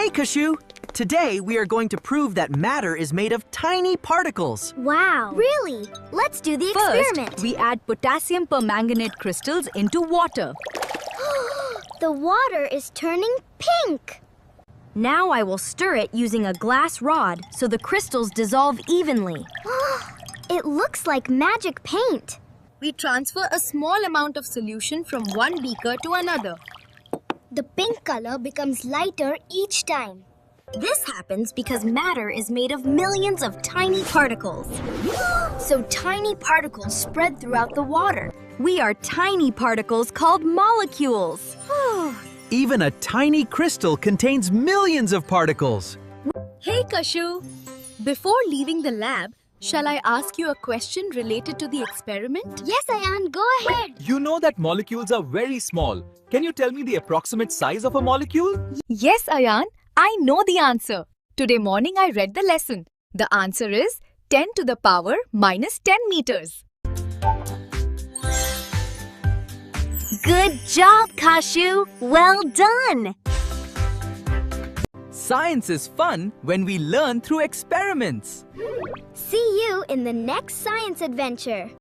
Hey, Kashu! Today we are going to prove that matter is made of tiny particles. Wow! Really? Let's do the experiment. First, we add potassium permanganate crystals into water. The water is turning pink. Now I will stir it using a glass rod so the crystals dissolve evenly. It looks like magic paint. We transfer a small amount of solution from one beaker to another. The pink color becomes lighter each time. This happens because matter is made of millions of tiny particles. So tiny particles spread throughout the water. We are tiny particles called molecules. Even a tiny crystal contains millions of particles. Hey, Kashu! Before leaving the lab, shall I ask you a question related to the experiment? Yes, Ayan, go ahead. You know that molecules are very small. Can you tell me the approximate size of a molecule? Yes, Ayan, I know the answer. Today morning I read the lesson. The answer is 10 to the power minus 10 meters. Good job, Kashu! Well done! Science is fun when we learn through experiments. See you in the next science adventure.